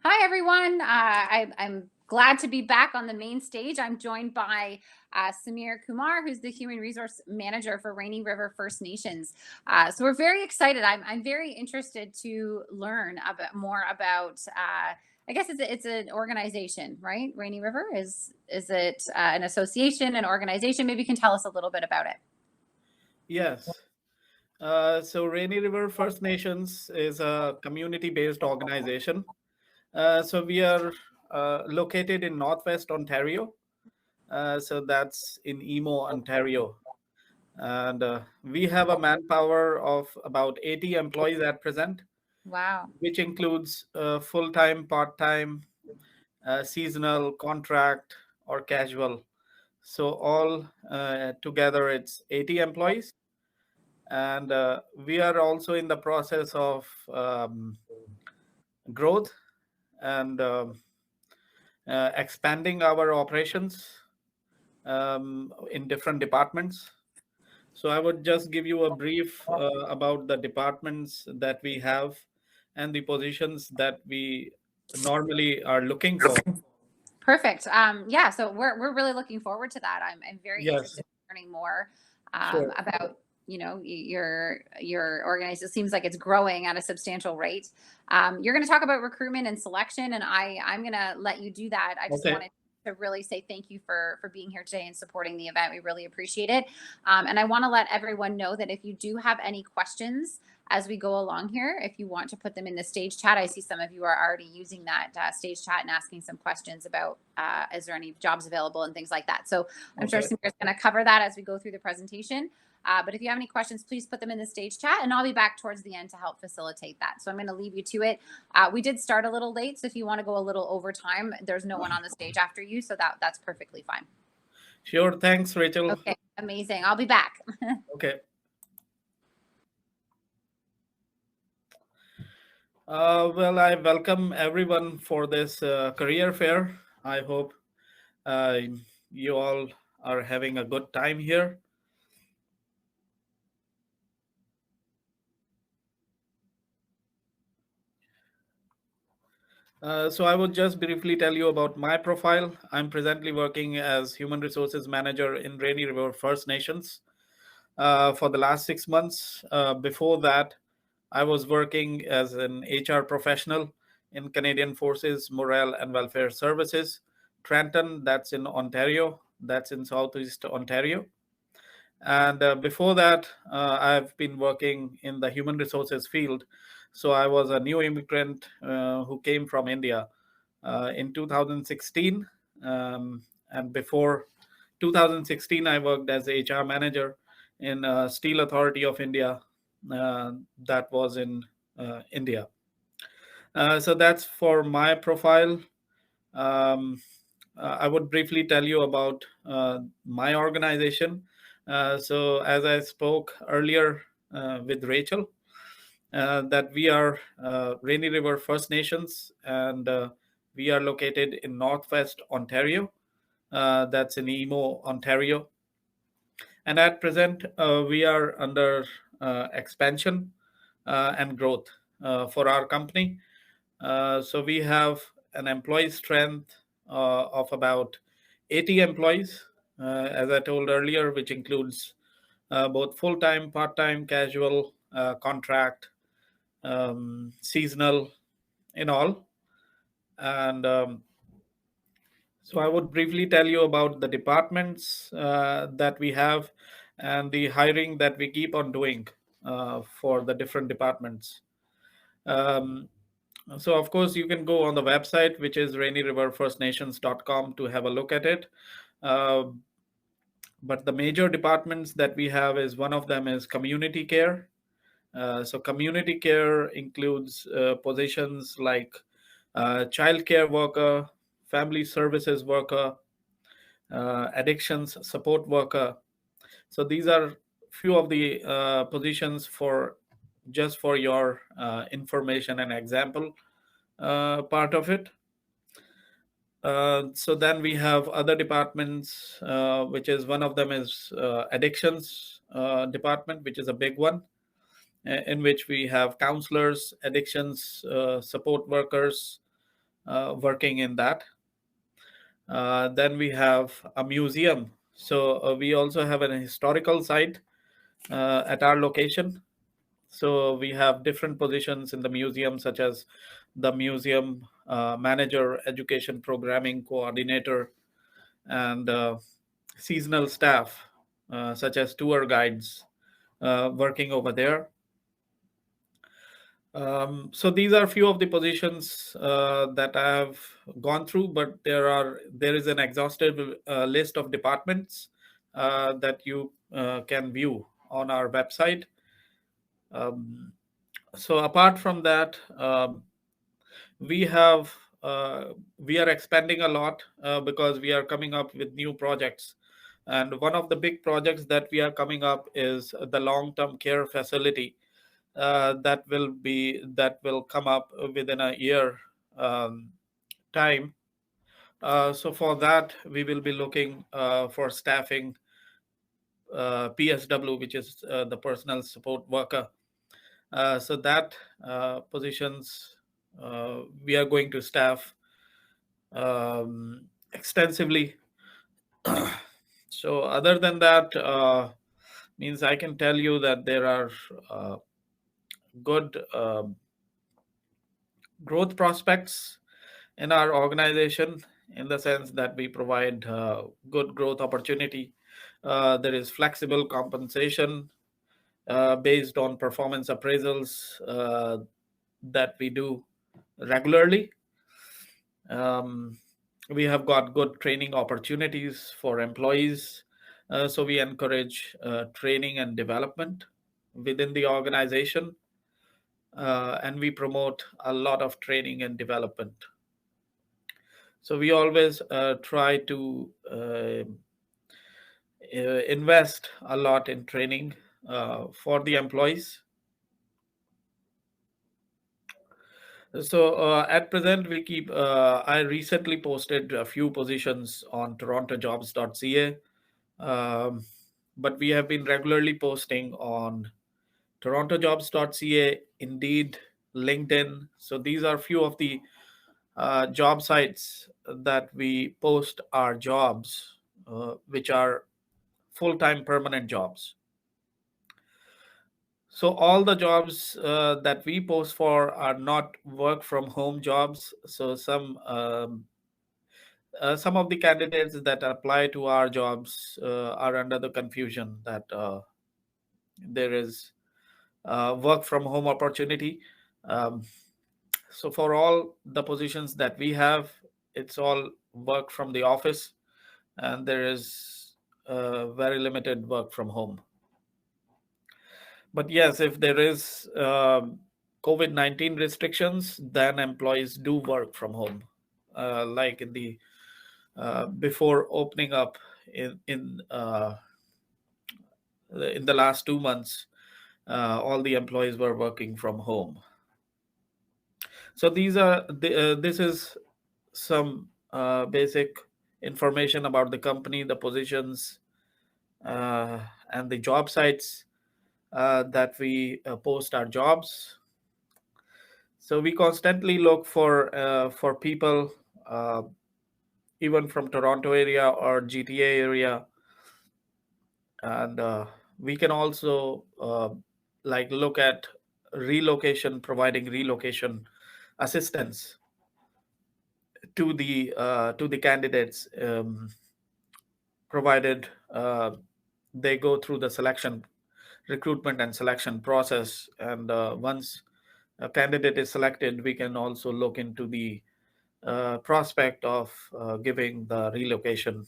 Hi, everyone. I'm glad to be back on the main stage. I'm joined by Samir Kumar, who's the Human Resource Manager for Rainy River First Nations. So we're very excited. I'm very interested to learn a bit more about. I guess it's an organization, right? Rainy River is it an association, an organization? Maybe you can tell us a little bit about it. Yes. So Rainy River First Nations is a community-based organization. So we are located in Northwest Ontario. So that's in Emo, Ontario. And we have a manpower of about 80 employees at present, Wow. which includes full-time, part-time, seasonal, contract, or casual. So all together, it's 80 employees. And we are also in the process of growth and expanding our operations in different departments. So I would just give you a brief about the departments that we have and the positions that we normally are looking for. Perfect. Yeah, so we're really looking forward to that. I'm very Yes, interested in learning more sure. about your organization. It seems like it's growing at a substantial rate. You're going to talk about recruitment and selection, and I'm going to let you do that. I just Okay. wanted to really say thank you for being here today and supporting the event. We really appreciate it. And I want to let everyone know that if you do have any questions as we go along here, if you want to put them in the stage chat, I see some of you are already using that stage chat and asking some questions about is there any jobs available and things like that. So I'm sure Okay. Samir is going to cover that as we go through the presentation. But if you have any questions, please put them in the stage chat, and I'll be back towards the end to help facilitate that. So I'm going to leave you to it. We did start a little late, so if you want to go a little over time, there's no one on the stage after you, so that's perfectly fine. Sure. Thanks, Rachel. Okay, amazing. I'll be back. Okay. Well, I welcome everyone for this career fair. I hope uh, you all are having a good time here. So I would just briefly tell you about my profile. I'm presently working as Human Resources Manager in Rainy River First Nations for the last 6 months. Before that, I was working as an HR professional in Canadian Forces Morale and Welfare Services, Trenton, that's in Ontario, that's in Southeast Ontario. And before that, I've been working in the human resources field. So I was a new immigrant who came from India in 2016. And before 2016, I worked as HR manager in Steel Authority of India, that was in India. So that's for my profile. Um, I would briefly tell you about my organization. So, as I spoke earlier with Rachel, that we are Rainy River First Nations, and we are located in Northwest Ontario. That's in Emo, Ontario. And at present, we are under expansion and growth for our company. So we have an employee strength of about 80 employees, as I told earlier, which includes both full time, part time, casual, contract, seasonal, in all. And so I would briefly tell you about the departments that we have and the hiring that we keep on doing for the different departments. Um, So, of course, you can go on the website, which is rainyriverfirstnations.com, to have a look at it. Uh, but the major departments that we have is one of them is community care. So, community care includes positions like child care worker, family services worker, addictions support worker. So, these are few of the positions for just for your information and example part of it. So then we have other departments, which is one of them is addictions department, which is a big one, in which we have counselors, addictions support workers, working in that. Then we have a museum. So we also have an historical site at our location. So we have different positions in the museum, such as the museum manager, education programming coordinator, and seasonal staff, such as tour guides, working over there. So these are few of the positions that I have gone through, but there is an exhaustive list of departments that you can view on our website. Um, so apart from that, we have we are expanding a lot because we are coming up with new projects. And one of the big projects that we are coming up is the long-term care facility that will come up within a year um, time. So for that, we will be looking for staffing PSW, which is the personal support worker. So that positions we are going to staff extensively. So other than that, means I can tell you that there are good growth prospects in our organization, in the sense that we provide good growth opportunity. There is flexible compensation based on performance appraisals that we do regularly. Um, we have got good training opportunities for employees. So we encourage training and development within the organization, and we promote a lot of training and development. So we always try to invest a lot in training for the employees. So at present, we keep. I recently posted a few positions on torontojobs.ca, um, but we have been regularly posting on torontojobs.ca, Indeed, LinkedIn. So these are few of the job sites that we post our jobs, which are full-time permanent jobs. So all the jobs that we post for are not work from home jobs. So some of the candidates that apply to our jobs are under the confusion that there is work from home opportunity. Um, so for all the positions that we have, it's all work from the office, and there is very limited work from home. But yes, if there is COVID-19 restrictions, then employees do work from home, like in the before opening up in the last 2 months, all the employees were working from home. So this is some basic information about the company, the positions, and the job sites that we post our jobs. So we constantly look for people, uh, even from Toronto area or GTA area, and we can also like look at relocation, providing relocation assistance to the candidates, provided they go through the selection, recruitment and selection process. And once a candidate is selected, we can also look into the prospect of giving the relocation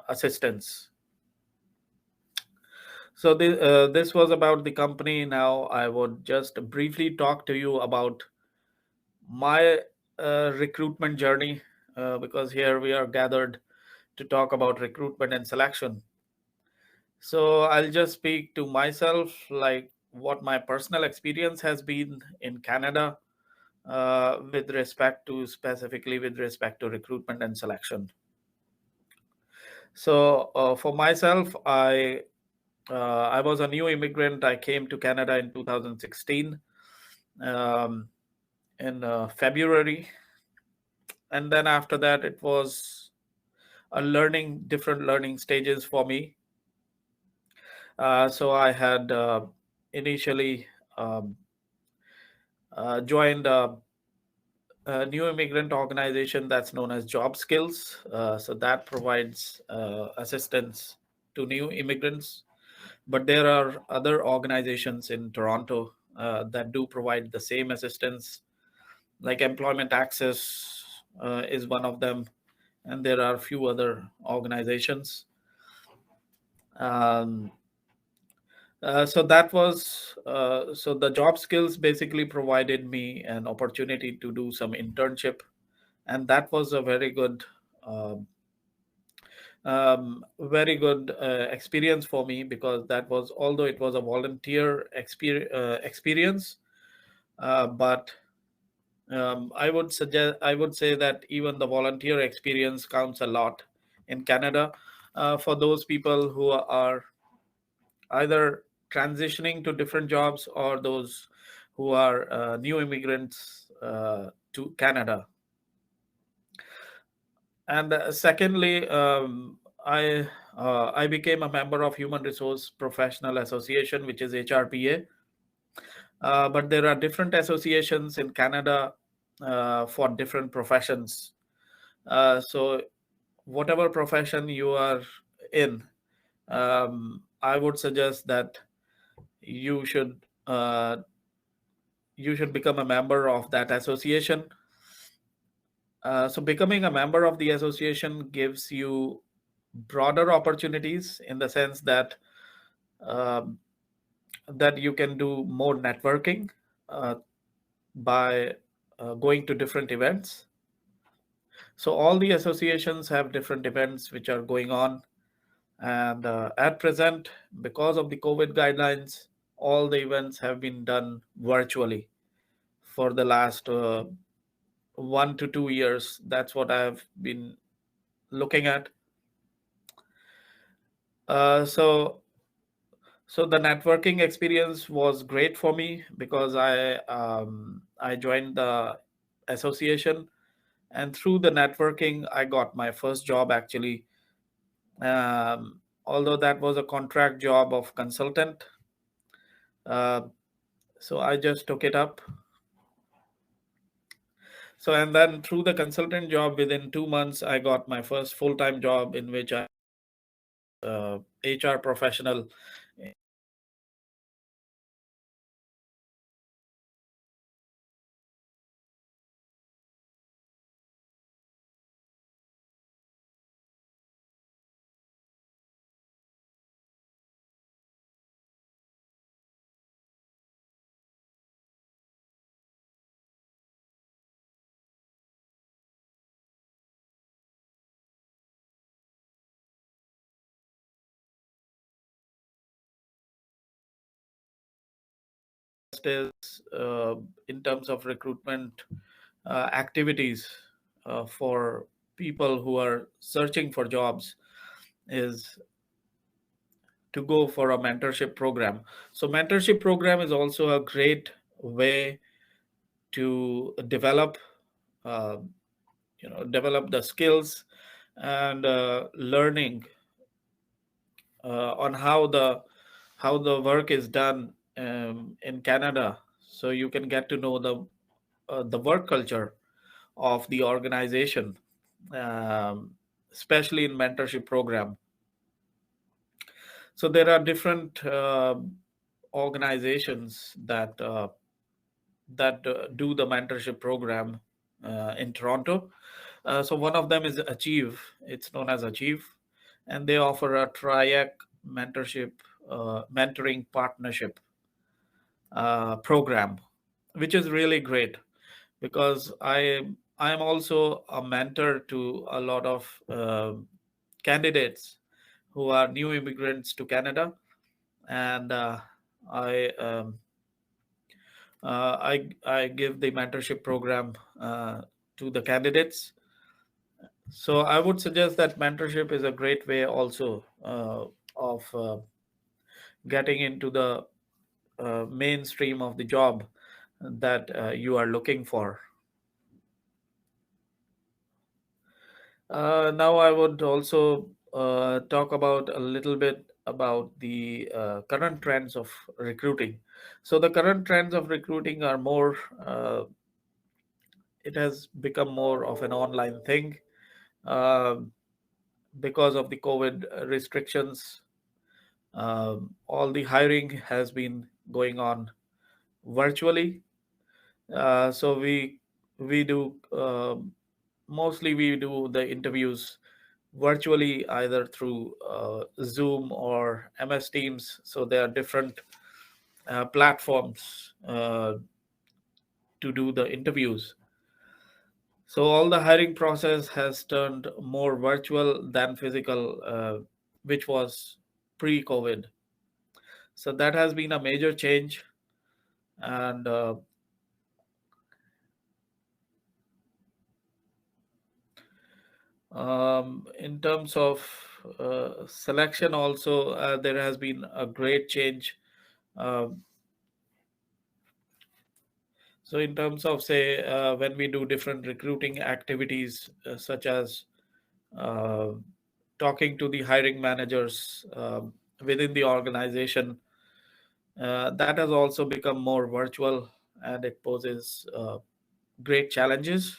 assistance. So this was about the company. Now I would just briefly talk to you about my recruitment journey, because here we are gathered to talk about recruitment and selection. So I'll just speak to myself, like what my personal experience has been in Canada with respect to, specifically with respect to recruitment and selection. So for myself, I was a new immigrant. I came to Canada in 2016 in February. and then after that, it was a different learning stages for me. So I had initially um, joined a new immigrant organization that's known as Job Skills. So that provides assistance to new immigrants. But there are other organizations in Toronto that do provide the same assistance, like Employment Access is one of them, and there are a few other organizations. Um, so the job skills basically provided me an opportunity to do some internship, and that was a um, very good experience for me, because that was, although it was a volunteer experience, but I would say that even the volunteer experience counts a lot in Canada for those people who are either transitioning to different jobs, or those who are new immigrants to Canada. And secondly, I became a member of Human Resource Professional Association, which is HRPA. But there are different associations in Canada for different professions. So whatever profession you are in, I would suggest that you should uh, you should become a member of that association. So becoming a member of the association gives you broader opportunities, in the sense um, that you can do more networking uh, by going to different events. So all the associations have different events which are going on, and at present, because of the COVID guidelines, all the events have been done virtually for the last 1 to 2 years. That's what I've been looking at. Uh, so so the networking experience was great for me, because I joined the association, and through the networking, I got my first job actually. Although that was a contract job of consultant, uh, so I just took it up. So, and then through the consultant job, within 2 months, I got my first full-time job, in which I HR professional. Is in terms of recruitment activities for people who are searching for jobs, is to go for a mentorship program. So mentorship program is also a great way to uh, develop the skills and learning on how the work is done in Canada, so you can get to know the work culture of the organization, um, especially in mentorship program. So there are different organizations that do the mentorship program in Toronto. So one of them is Achieve. It's known as Achieve, and they offer a triac mentoring partnership program, which is really great, because I am also a mentor to a lot of candidates who are new immigrants to Canada, and I um, I give the mentorship program to the candidates. So I would suggest that mentorship is a great way also of getting into the mainstream of the job that you are looking for. Now I would also talk about a little bit about the current trends of recruiting. So the current trends of recruiting are more, it has become more of an online thing uh, because of the COVID restrictions. All the hiring has been going on virtually. So we do mostly we do the interviews virtually, either through Zoom or MS Teams. So there are different platforms to do the interviews. So all the hiring process has turned more virtual than physical, which was pre-COVID. So that has been a major change. And in terms of selection, also there has been a great change. Um So, in terms of, say, when we do different recruiting activities, such as uh, talking to the hiring managers within the organization, that has also become more virtual, and it poses great challenges.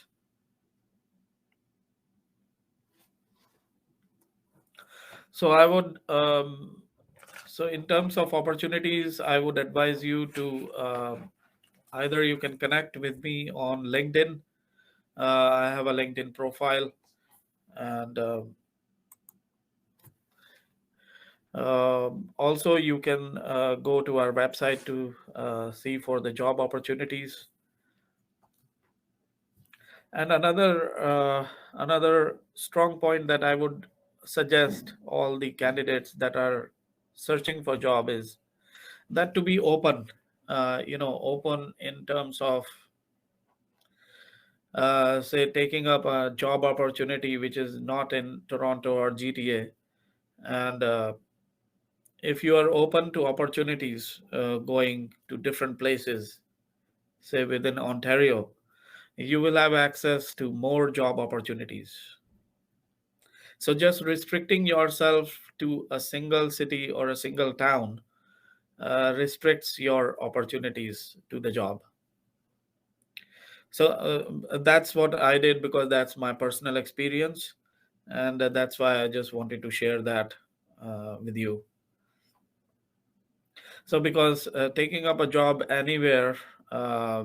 So, so in terms of opportunities, I would advise you to either you can connect with me on LinkedIn. I have a LinkedIn profile, and also, you can go to our website to see for the job opportunities. And another strong point that I would suggest all the candidates that are searching for job is that to be open. Open in terms of, say, taking up a job opportunity which is not in Toronto or GTA, and if you are open to opportunities going to different places, say within Ontario, you will have access to more job opportunities. So just restricting yourself to a single city or a single town restricts your opportunities to the job. So that's what I did, because that's my personal experience, and that's why I just wanted to share that with you. So because taking up a job anywhere, uh,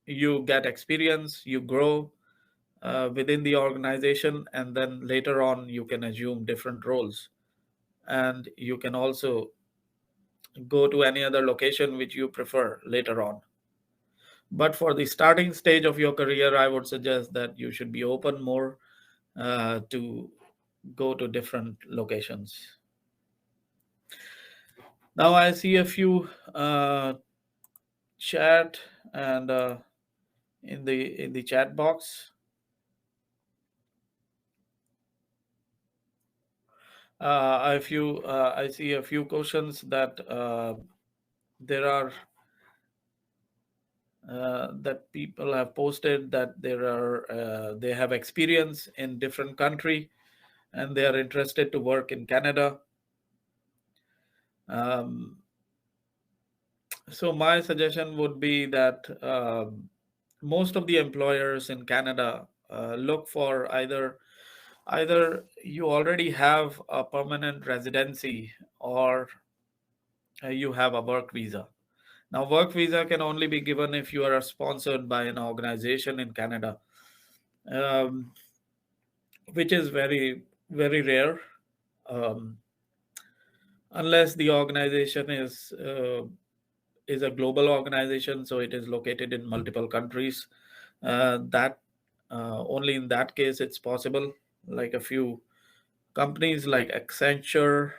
you get experience, you grow within the organization, and then later on you can assume different roles, and you can also go to any other location which you prefer later on. But for the starting stage of your career, I would suggest that you should be open more to go to different locations. Now I see a few chat and in the chat box. I see a few questions that there are that people have posted, that they have experience in different country and they are interested to work in Canada. Um, so my suggestion would be that most of the employers in Canada look for either you already have a permanent residency, or you have a work visa. Now, work visa can only be given if you are sponsored by an organization in Canada, um, which is very, very rare, um, unless the organization is a global organization, so it is located in multiple countries. That only in that case it's possible. Like a few companies like Accenture,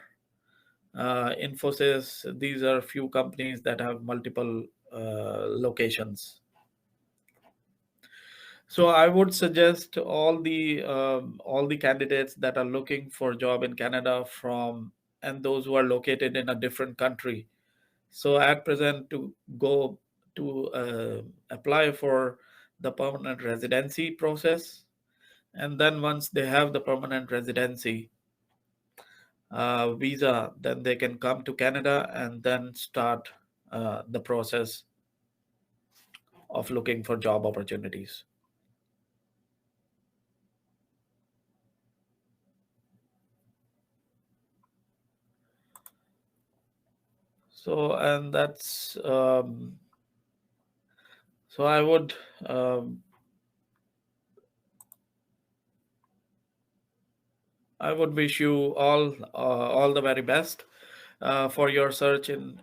Infosys, these are few companies that have multiple locations. So I would suggest all the candidates that are looking for a job in Canada and those who are located in a different country. So at present, to go to apply for the permanent residency process, And then once they have the permanent residency visa, then they can come to Canada and then start the process of looking for job opportunities. So, and that's so I would wish you all the very best for your search in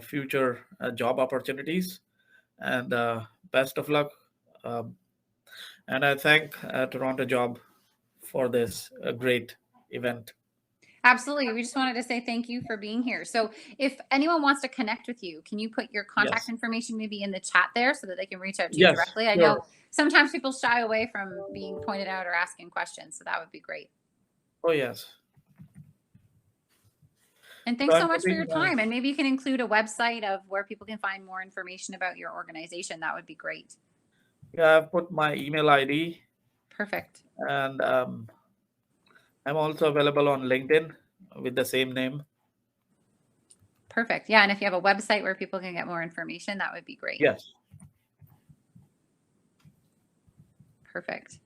future job opportunities, and best of luck. Um, and I thank Toronto Job for this great event. Absolutely. We just wanted to say thank you for being here. So, if anyone wants to connect with you, can you put your contact Yes, information maybe in the chat there so that they can reach out to you yes, directly? I know sure. sometimes people shy away from being pointed out or asking questions, so that would be great. Oh, yes. And So thanks so I'm much for putting your time. And maybe you can include a website of where people can find more information about your organization. That would be great. yeah, I've put my email ID, Perfect. and I'm also available on LinkedIn with the same name. Perfect. Yeah. And if you have a website where people can get more information, that would be great. Yes. Perfect.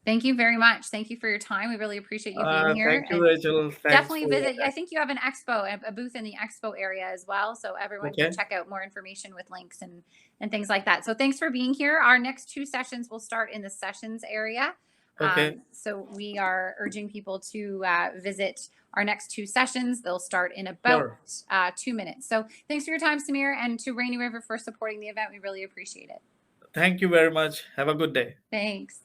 Thank you very much. Thank you for your time. We really appreciate you being here. Thank you, And Rachel. Thanks definitely for your visit. I time. think you have an expo, a booth in the expo area as well. So everyone can Okay. check out more information with links and things like that. So thanks for being here. Our next two sessions will start in the sessions area. Okay. So we are urging people to visit our next two sessions. They'll start in about Sure. 2 minutes. So thanks for your time, Samir, and to Rainy River for supporting the event. We really appreciate it. Thank you very much. Have a good day. Thanks.